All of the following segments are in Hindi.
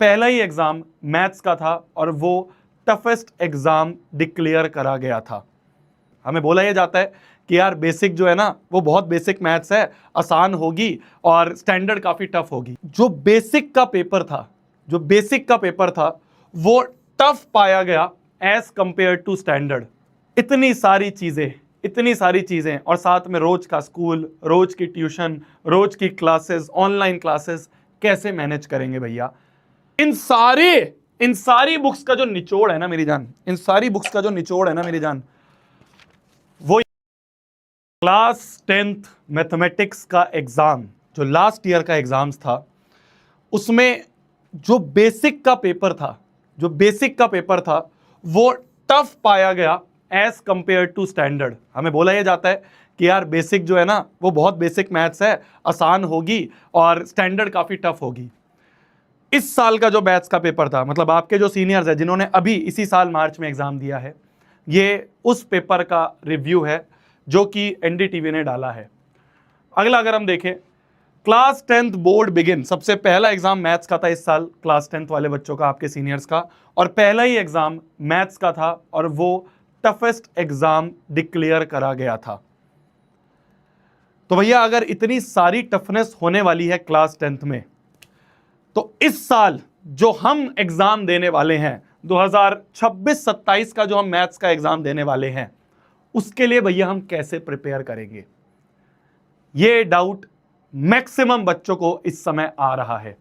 पहला ही एग्जाम मैथ्स का था और वो टफेस्ट एग्जाम डिक्लेयर करा गया था। हमें बोला यह जाता है कि यार बेसिक जो है ना वो बहुत बेसिक मैथ्स है, आसान होगी और स्टैंडर्ड काफी टफ होगी। जो बेसिक का पेपर था वो टफ पाया गया एज कंपेयर टू स्टैंडर्ड। इतनी सारी चीजें और साथ में रोज का स्कूल, रोज की ट्यूशन, रोज की क्लासेस, ऑनलाइन क्लासेस कैसे मैनेज करेंगे भैया। इन सारी बुक्स का जो निचोड़ है ना मेरी जान, वो क्लास 10th मैथमेटिक्स का एग्जाम जो लास्ट ईयर का एग्जाम्स था, उसमें जो बेसिक का पेपर था वो टफ पाया गया एज कंपेयर टू स्टैंडर्ड। हमें बोला यह जाता है कि यार बेसिक जो है ना वो बहुत बेसिक मैथ्स है, आसान होगी और स्टैंडर्ड काफी टफ होगी। इस साल का जो बैच का पेपर था, मतलब आपके जो सीनियर्स हैं जिन्होंने अभी इसी साल मार्च में एग्जाम दिया है, ये उस पेपर का रिव्यू है जो कि एनडीटीवी ने डाला है। अगला अगर हम देखें, क्लास 10th बोर्ड बिगिन, सबसे पहला एग्जाम मैथ्स का था इस साल, क्लास 10th वाले बच्चों का, आपके सीनियर्स का, और पहला ही एग्जाम मैथ्स का था और वो टफेस्ट एग्जाम डिक्लेयर करा गया था। तो भैया अगर इतनी सारी टफनेस होने वाली है क्लास 10th में, तो इस साल जो हम एग्जाम देने वाले हैं 2026-27 का जो हम मैथ्स का एग्जाम देने वाले हैं, उसके लिए भैया हम कैसे प्रिपेयर करेंगे, ये डाउट मैक्सिमम बच्चों को इस समय आ रहा है।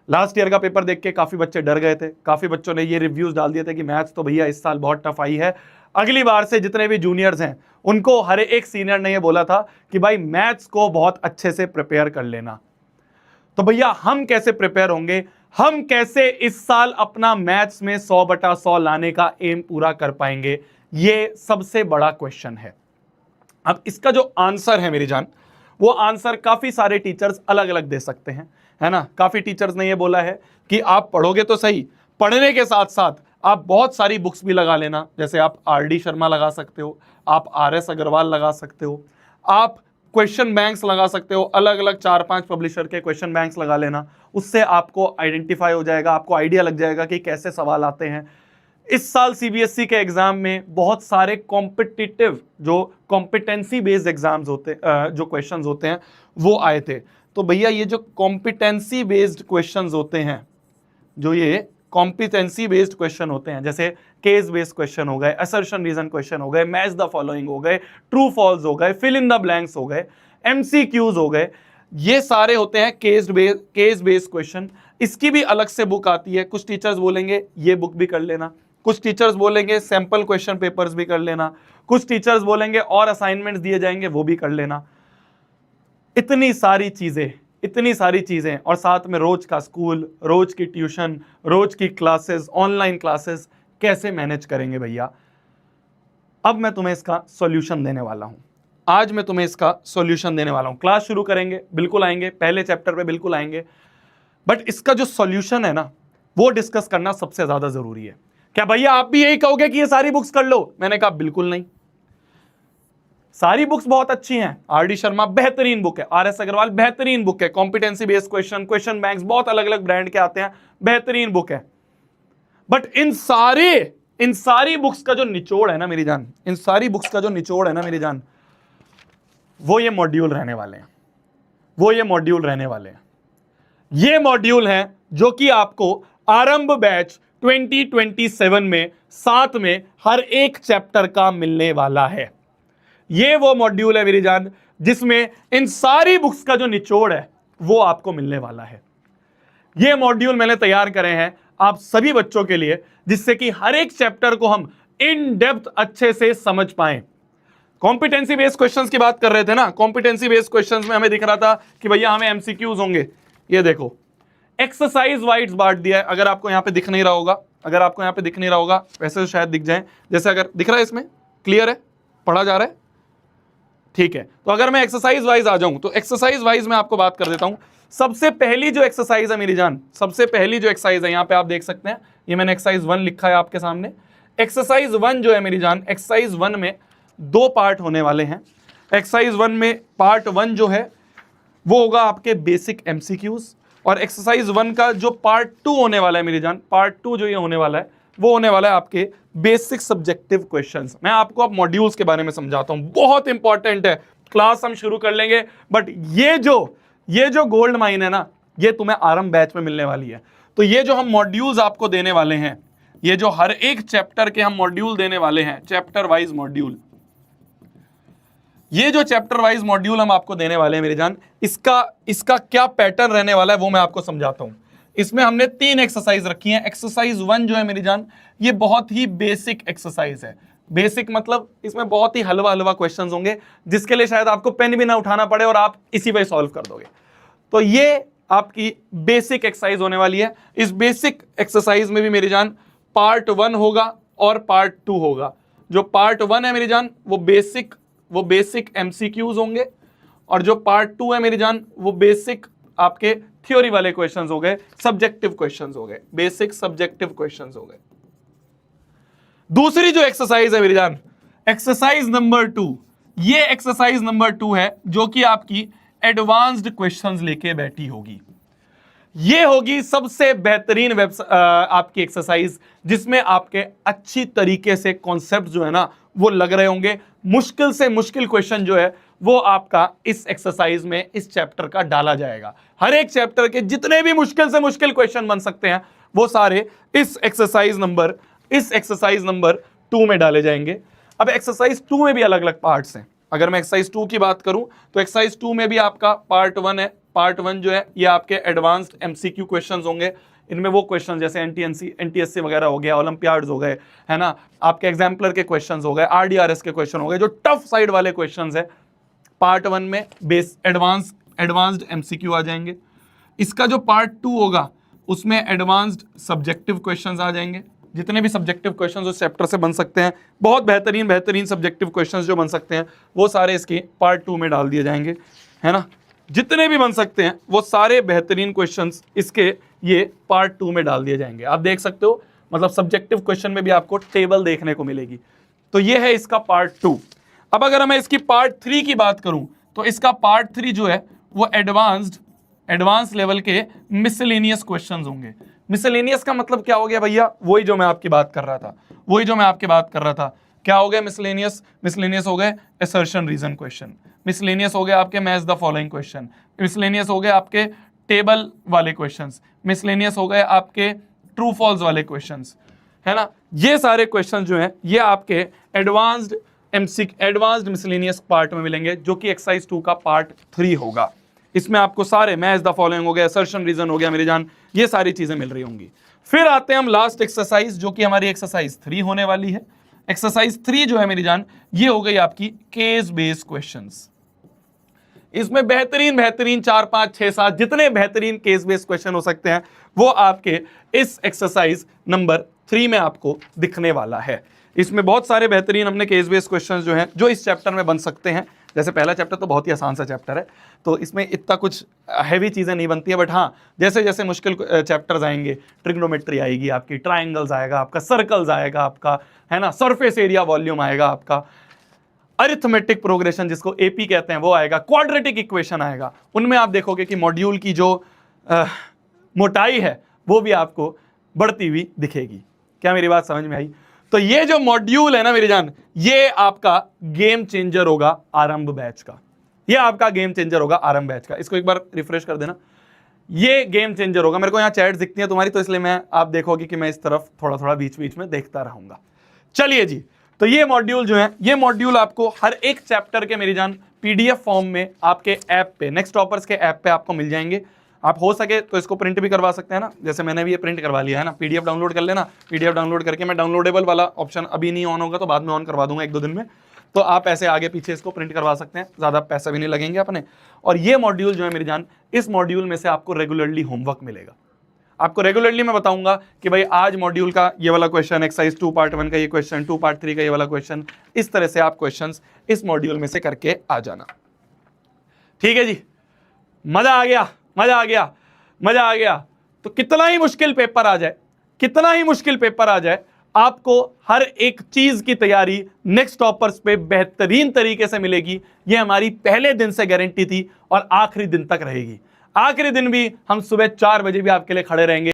लास्ट ईयर का पेपर देख के काफी बच्चे डर गए थे, काफी बच्चों ने ये रिव्यूज डाल दिए थे कि मैथ्स तो भैया इस साल बहुत टफ आई है। अगली बार से जितने भी जूनियर्स हैं उनको हर एक सीनियर ने ये बोला था कि भाई मैथ्स को बहुत अच्छे से प्रिपेयर कर लेना। तो भैया हम कैसे प्रिपेयर होंगे, हम कैसे इस साल अपना मैथ्स में 100/100 लाने का एम पूरा कर पाएंगे, ये सबसे बड़ा क्वेश्चन है। अब इसका जो आंसर है मेरी जान, वो आंसर काफी सारे टीचर्स अलग अलग दे सकते हैं, है ना। काफी टीचर्स ने ये बोला है कि आप पढ़ोगे तो सही, पढ़ने के साथ साथ आप बहुत सारी बुक्स भी लगा लेना, जैसे आप आर.डी. शर्मा लगा सकते हो, आप आर.एस. अग्रवाल लगा सकते हो, आप क्वेश्चन बैंक्स लगा सकते हो, अलग अलग 4-5 पब्लिशर के क्वेश्चन बैंक्स लगा लेना। उससे आपको आइडेंटिफाई हो जाएगा, आपको आइडिया लग जाएगा कि कैसे सवाल आते हैं। इस साल सीबीएसई के एग्जाम में बहुत सारे कॉम्पिटिटिव जो कॉम्पिटेंसी बेस्ड एग्जाम्स होते जो क्वेश्चंस होते हैं वो आए थे। तो भैया ये जो कॉम्पिटेंसी बेस्ड क्वेश्चंस होते हैं, जो ये कॉम्पिटेंसी बेस्ड क्वेश्चन होते हैं, जैसे केस बेस्ड क्वेश्चन हो गए, असर्शन रीजन क्वेश्चन हो गए, मैच द फॉलोइंग हो गए, ट्रू फॉल्स हो गए, फिल इन द ब्लैंक्स हो गए, एमसीक्यूज हो गए, ये सारे होते हैं केस बेस्ड क्वेश्चन। इसकी भी अलग से बुक आती है। कुछ टीचर्स बोलेंगे ये बुक भी कर लेना, कुछ टीचर्स बोलेंगे सैंपल क्वेश्चन पेपर्स भी कर लेना, कुछ टीचर्स बोलेंगे और असाइनमेंट्स दिए जाएंगे वो भी कर लेना। इतनी सारी चीजें और साथ में रोज का स्कूल, रोज की ट्यूशन, रोज की क्लासेस, ऑनलाइन क्लासेस कैसे मैनेज करेंगे भैया। अब मैं तुम्हें इसका सॉल्यूशन देने वाला हूं, आज मैं तुम्हें इसका सॉल्यूशन देने वाला हूं। क्लास शुरू करेंगे, बिल्कुल आएंगे, पहले चैप्टर पे बिल्कुल आएंगे, बट इसका जो सॉल्यूशन है ना वो डिस्कस करना सबसे ज्यादा जरूरी है। क्या भैया आप भी यही कहोगे कि ये सारी बुक्स कर लो? मैंने कहा बिल्कुल नहीं, सारी बुक्स बहुत अच्छी हैं। आर.डी. शर्मा बेहतरीन बुक है, आर.एस. अग्रवाल बेहतरीन बुक है, कॉम्पिटेंसी बेस्ड क्वेश्चन बैंक्स बहुत अलग अलग ब्रांड के आते हैं, बेहतरीन बुक है। बट इन सारी बुक्स का जो निचोड़ है ना मेरी जान, वो ये मॉड्यूल रहने वाले हैं, ये मॉड्यूल हैं जो कि आपको आरंभ बैच 2027 में साथ में हर एक चैप्टर का मिलने वाला है। ये वो मॉड्यूल है मेरी जान जिसमें इन सारी बुक्स का जो निचोड़ है वो आपको मिलने वाला है। ये मॉड्यूल मैंने तैयार करे हैं आप सभी बच्चों के लिए, जिससे कि हर एक चैप्टर को हम इन डेप्थ अच्छे से समझ पाएं। कॉम्पिटेंसी बेस्ड क्वेश्चंस की बात कर रहे थे ना, कॉम्पिटेंसी बेस्ड क्वेश्चंस में हमें दिख रहा था कि भैया हमें एमसीक्यूज होंगे। ये देखो एक्सरसाइज वाइज बांट दिया है। अगर आपको यहां पे दिख नहीं रहा होगा, वैसे तो शायद दिख जाए, जैसे अगर दिख रहा है इसमें क्लियर है, पढ़ा जा रहा है, ठीक है। तो अगर मैं एक्सरसाइज वाइज आ जाऊं तो एक्सरसाइज वाइज मैं आपको बात कर देता हूं। सबसे पहली जो एक्सरसाइज है मेरी जान, यहां पे आप देख सकते हैं, ये मैंने एक्सरसाइज 1 लिखा है आपके सामने। एक्सरसाइज 1 जो है मेरी जान, एक्सरसाइज 1 में 2 पार्ट होने वाले हैं। एक्सरसाइज 1 में पार्ट 1 जो है वो होगा आपके बेसिक एमसीक्यूज, और एक्सरसाइज 1 का जो पार्ट 2 होने वाला है मेरी जान, पार्ट 2 जो ये होने वाला है वो होने वाला है आपके बेसिक सब्जेक्टिव क्वेश्चंस। मैं आपको अब मॉड्यूल्स के बारे में समझाता हूं, बहुत इंपॉर्टेंट है। क्लास हम शुरू कर लेंगे, बट ये जो गोल्ड माइन है ना, ये तुम्हें आरंभ बैच में मिलने वाली है। तो ये जो हम मॉड्यूल्स आपको देने वाले हैं, ये जो हर एक चैप्टर के हम मॉड्यूल देने वाले हैं, चैप्टर वाइज मॉड्यूल, ये जो चैप्टर वाइज मॉड्यूल हम आपको देने वाले हैं मेरी जान, इसका क्या पैटर्न रहने वाला है वो मैं आपको समझाता हूं। इसमें हमने 3 एक्सरसाइज रखी हैं। एक्सरसाइज 1 जो है मेरी जान, ये बहुत ही बेसिक एक्सरसाइज है। बेसिक मतलब इसमें बहुत ही हलवा क्वेश्चंस होंगे, जिसके लिए शायद आपको पेन भी ना उठाना पड़े और आप इसी पे सॉल्व कर दोगे। तो ये आपकी बेसिक एक्सरसाइज होने वाली है। इस बेसिक एक्सरसाइज में भी मेरी जान पार्ट 1 होगा और पार्ट 2 होगा। जो पार्ट 1 है मेरी जान वो बेसिक एमसीक्यूज होंगे, और जो पार्ट 2 है मेरी जान वो बेसिक आपके थ्योरी वाले क्वेश्चंस हो गए, सब्जेक्टिव क्वेश्चंस हो गए, बेसिक सब्जेक्टिव क्वेश्चंस हो गए। दूसरी जो एक्सरसाइज है मेरी जान, एक्सरसाइज नंबर 2, ये एक्सरसाइज नंबर 2 है जो कि आपकी एडवांस्ड क्वेश्चंस लेके बैठी होगी। ये होगी सबसे बेहतरीन आपकी एक्सरसाइज, जिसमें आपके अच्छी तरीके से कॉन्सेप्ट जो है ना वो लग रहे होंगे। मुश्किल से मुश्किल क्वेश्चन जो है वो आपका इस एक्सरसाइज में, इस चैप्टर का डाला जाएगा। हर एक चैप्टर के जितने भी मुश्किल से मुश्किल क्वेश्चन बन सकते हैं वो सारे इस एक्सरसाइज नंबर 2 में डाले जाएंगे। अब एक्सरसाइज 2 में भी अलग अलग पार्ट्स हैं। अगर मैं एक्सरसाइज 2 की बात करूं तो एक्सरसाइज 2 में भी आपका पार्ट 1 है। पार्ट 1 जो है ये आपके एडवांस्ड एमसीक्यू क्वेश्चंस होंगे। इनमें वो क्वेश्चन जैसे एनटीएससी वगैरह हो गया, ओलंपियाड्स हो गए, है ना, आपके एग्जाम्पलर के क्वेश्चंस हो गए, आरडीआरएस के क्वेश्चन हो गए, जो टफ साइड वाले क्वेश्चंस है पार्ट 1 में एडवांस्ड एमसीक्यू आ जाएंगे। इसका जो पार्ट 2 होगा उसमें एडवांस्ड सब्जेक्टिव क्वेश्चंस आ जाएंगे। जितने भी सब्जेक्टिव क्वेश्चंस उस चैप्टर से बन सकते हैं, बहुत बेहतरीन सब्जेक्टिव क्वेश्चंस जो बन सकते हैं वो सारे इसके पार्ट 2 में डाल दिए जाएंगे, है ना। जितने भी बन सकते हैं वो सारे बेहतरीन क्वेश्चंस इसके ये पार्ट 2 में डाल दिए जाएंगे। आप देख सकते हो, मतलब सब्जेक्टिव क्वेश्चन में भी आपको टेबल देखने को मिलेगी। तो ये है इसका पार्ट 2। अब अगर मैं इसकी पार्ट 3 की बात करूं तो इसका पार्ट 3 जो है वो एडवांस लेवल के मिसलेनियस क्वेश्चंस होंगे। मिसलेनियस का मतलब क्या हो गया भैया? वही जो मैं आपकी बात कर रहा था। क्या हो गया मिसलेनियस हो गए असर्शन रीजन क्वेश्चन, मिसलेनियस हो गए आपके match the following question, miscellaneous हो गए आपके टेबल वाले क्वेश्चंस, मिसलेनियस हो गए आपके ट्रू फॉल्स वाले क्वेश्चंस, है ना। ये सारे क्वेश्चन जो हैं ये आपके एडवांस्ड मिसलेनियस पार्ट में मिलेंगे, जो कि एक्सरसाइज 2 का पार्ट 3 होगा। इसमें आपको सारे मैच द फॉलोइंग हो गया, असर्शन रीजन हो गया मेरी जान, ये सारी चीजें मिल रही होंगी। फिर आते हैं हम लास्ट एक्सरसाइज, जो कि हमारी एक्सरसाइज 3 होने वाली है। एक्सरसाइज 3 जो है मेरी जान ये हो गई आपकी केस बेस्ड क्वेश्चंस। इसमें बेहतरीन 4 5 6 7 जितने बेहतरीन केस बेस्ड क्वेश्चन हो सकते हैं वो आपके इस एक्सरसाइज नंबर 3 में आपको दिखने वाला है। इसमें बहुत सारे बेहतरीन हमने केस बेस्ड क्वेश्चंस जो हैं जो इस चैप्टर में बन सकते हैं। जैसे पहला चैप्टर तो बहुत ही आसान सा चैप्टर है, तो इसमें इतना कुछ हैवी चीज़ें नहीं बनती है, बट हाँ जैसे जैसे मुश्किल चैप्टर्स आएंगे, ट्रिग्नोमेट्री आएगी आपकी, ट्राइंगल्स आएगा आपका, सर्कल्स आएगा आपका, है ना, सरफेस एरिया वॉल्यूम आएगा आपका, अरिथमेटिक प्रोग्रेशन जिसको एपी कहते हैं वो आएगा, क्वाड्रेटिक इक्वेशन आएगा। उनमें आप देखोगे कि मॉड्यूल की जो मोटाई है वो भी आपको बढ़ती हुई दिखेगी। क्या मेरी बात समझ में आई? तो ये जो मॉड्यूल है ना मेरी जान, ये आपका गेम चेंजर होगा आरंभ बैच का। ये आपका गेम चेंजर होगा आरंभ बैच का। इसको एक बार रिफ्रेश कर देना। ये गेम चेंजर होगा। मेरे को यहाँ चैट दिखती है तुम्हारी, तो इसलिए मैं, आप देखोगे कि मैं इस तरफ थोड़ा थोड़ा बीच बीच में देखता रहूंगा। चलिए जी, तो ये मॉड्यूल जो है, ये मॉड्यूल आपको हर एक चैप्टर के मेरी जान पीडीएफ फॉर्म में आपके ऐप पे, नेक्स्ट टॉपर्स के ऐप पे आपको मिल जाएंगे। आप हो सके तो इसको प्रिंट भी करवा सकते हैं ना, जैसे मैंने भी ये प्रिंट करवा लिया है ना। पीडीएफ डाउनलोड कर लेना, पीडीएफ डाउनलोड करके, मैं डाउनलोडेबल वाला ऑप्शन अभी नहीं ऑन होगा तो बाद में ऑन करवा दूंगा 1-2 दिन में, तो आप ऐसे आगे पीछे इसको प्रिंट करवा सकते हैं, ज़्यादा पैसा भी नहीं लगेंगे अपने। और ये मॉड्यूल जो है मेरी जान, इस मॉड्यूल में से आपको रेगुलरली होमवर्क मिलेगा। आपको रेगुलरली मैं बताऊंगा कि भाई आज मॉड्यूल का ये वाला क्वेश्चन, एक्सरसाइज 2 पार्ट 1 का ये क्वेश्चन, 2 पार्ट 3 का ये वाला क्वेश्चन, इस तरह से आप क्वेश्चंस इस मॉड्यूल में से करके आ जाना। ठीक है जी, मजा आ गया, मजा आ गया, मजा आ गया। तो कितना ही मुश्किल पेपर आ जाए, कितना ही मुश्किल पेपर आ जाए, आपको हर एक चीज की तैयारी नेक्स्ट टॉपर्स पे बेहतरीन तरीके से मिलेगी। ये हमारी पहले दिन से गारंटी थी और आखिरी दिन तक रहेगी। आखिरी दिन भी हम सुबह 4 बजे भी आपके लिए खड़े रहेंगे।